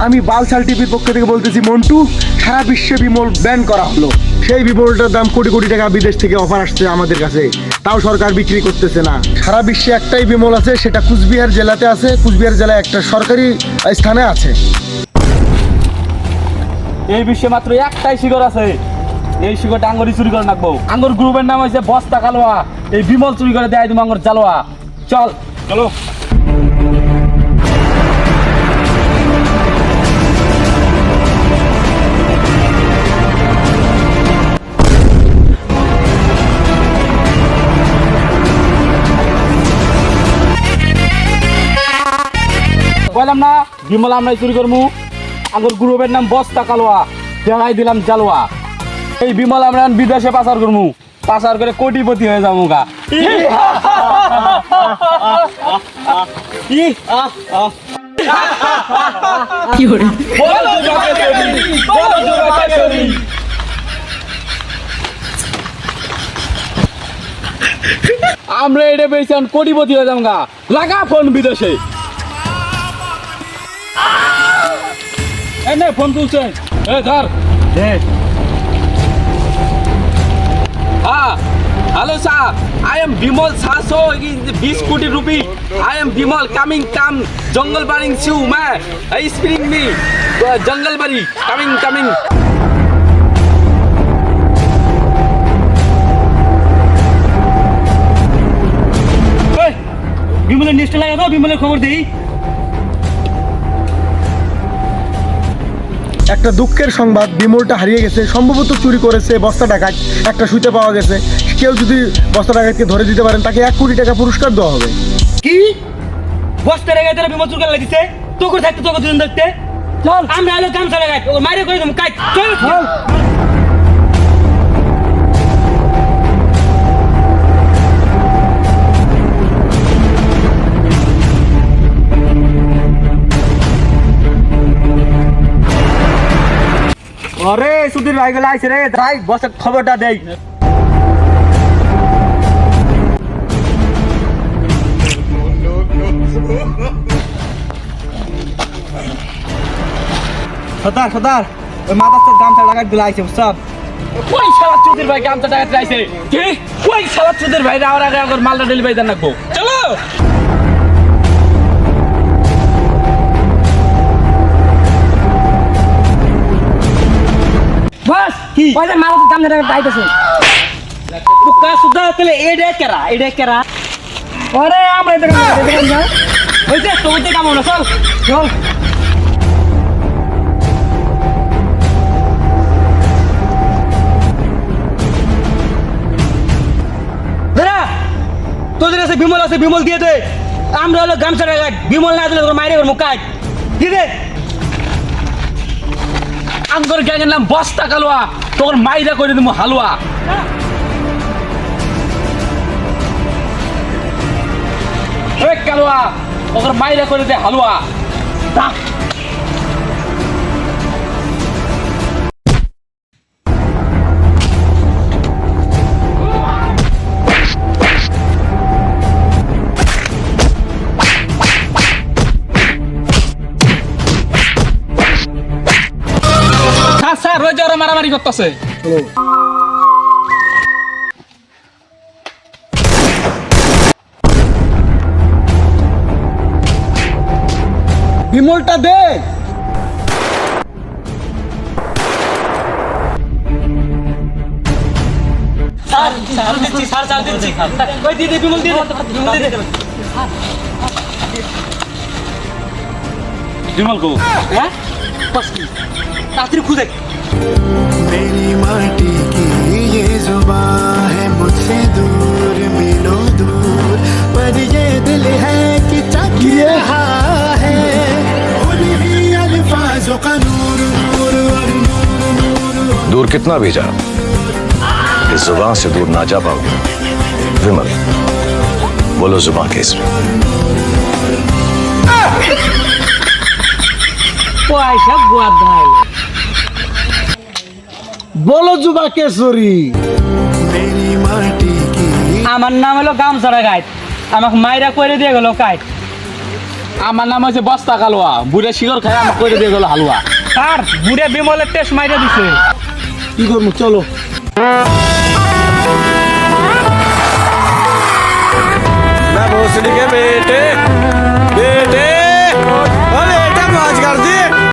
আমি বালসাল টিভির পক্ষ থেকে বলতেছি মন্টু, সারা বিশ্বে বিমল ব্যান করা হলো। সেই বিমলটার দাম কোটি কোটি টাকা বিদেশ থেকে অফার আসছে আমাদের কাছে, তাও সরকার বিক্রি করতেছে না। সারা বিশ্বে একটাই বিমল আছে, সেটা কুচবিহার জেলাতে আছে। কুচবিহার জেলায় একটা সরকারি স্থানে আছে। এই বিশ্বে মাত্র একটাই শিকড় আছে, এই শিকড়টা আঙ্গুরি চুরি করে রাখবো। আঙ্গুর গ্রুপের নাম হয়েছে বস্তা কালোয়া। এই বিমল চুরি করে দেয় তুমি আঙ্গুর জালোয়া। চল চলো। বললাম না বিমল আমরাই চুরি করবো। আঙ্গুর গ্রুপের নাম বস্তা কালোয়া, দেখাই দিলাম জালোয়া। এই বিমল আমরা বিদেশে পাচার করবো, পাচার করে কোটিপতি হয়ে যাবো গা। আমরা এটা পেয়েছি কোটিপতি হয়ে যাবো গা। লাগা ফোন বিদেশে। ফোন তুলছে, ধর। Hello sir, I am Bimal Saso, 20 कोटी रुपी. I am Bimal coming jungle baring siu man. I speaking me jungle bari coming. Hey, বিমলের নিচে লাগা দাও, বিমলের খবর দেই। একটা দুঃখের সংবাদ, বিমলটা হারিয়ে গেছে। সম্ভবত চুরি করেছে বস্তা ডাকাত, একটা সুইতে পাওয়া গেছে। কেউ যদি বস্তা ডাকাতকে ধরে দিতে পারেন, তাকে 1 কোটি টাকা পুরস্কার দেওয়া হবে। কি বস্তা রেখে তারা বিমল চুরি করে লাগিছে? তোকে থাকতে তোকে দুজন দেখতে চল। আমরা আলো কাম চালা গাই, ও মাইরে করে দেব কাই। চল চল। আরে সুধীর ভাই গেলে আইছে রে, ভাই বসের খবরটা দেই। সদার ওই মাদার গামছা লাগাই দিলে আইছে সব। ওই শালা সুধীর ভাই গামছা লাগাইতে আইছে। কি ওই শালা সুধীর ভাই রাওয়ার আগে আগর মালটা ডেলিভারি দেন রাখবো। চলো বস। কি ওই যে মালটা গামছা লাগাইতে আইতেছে। পুকা সুধা তেলে এডে কেরা। আরে আমরা এটা দেখেন না। হইছে তো হইছে কাম না। চল তোদের আছে বিমল আছে, বিমল দিয়ে দে। আমরা হলো গামছা লাগাই, বিমল না দিলে তোর মাইরে ওর মুখ দিয়ে দে। আঙ্গুর গ্যাংয়ের নাম বস্তা কালোয়া, তোর মাইরা করে দেবো হালুয়া। কালোয়া তোর মাইরা করে দে হালুয়া। রোজ ওরা মারামারি করতেছে। বিমলটা দে। বিমল গো হ্যাঁ रात्रि खुद मेरी माटी की ये जुबान है मुझसे दूर मिलो दूर, पर ये दिल है कि चख रहा है उन्हीं अल्फाजों का नूर नूर और नूर नूर। दूर कितना भी जा, इस जुबान से दूर ना जा पाओगे। विमल बोलो जुबान केसरी। পয়সা গোয়াদ ধাইলে বলো যুবা কেশরী। আমার নাম হলো গামছাড়া গাইড, আমাকে মাইরা করে দিয়ে গেল কাইট। আমার নাম হচ্ছে বস্তা কালোয়া, বুড়ে শিকর খায় আমাকে করে দিয়ে গেল হালুয়া। আর বুড়ে বিমলের টেস্ট মাইরে দিছে। কি করবো চলো। मैं भोसड़ी के बेटे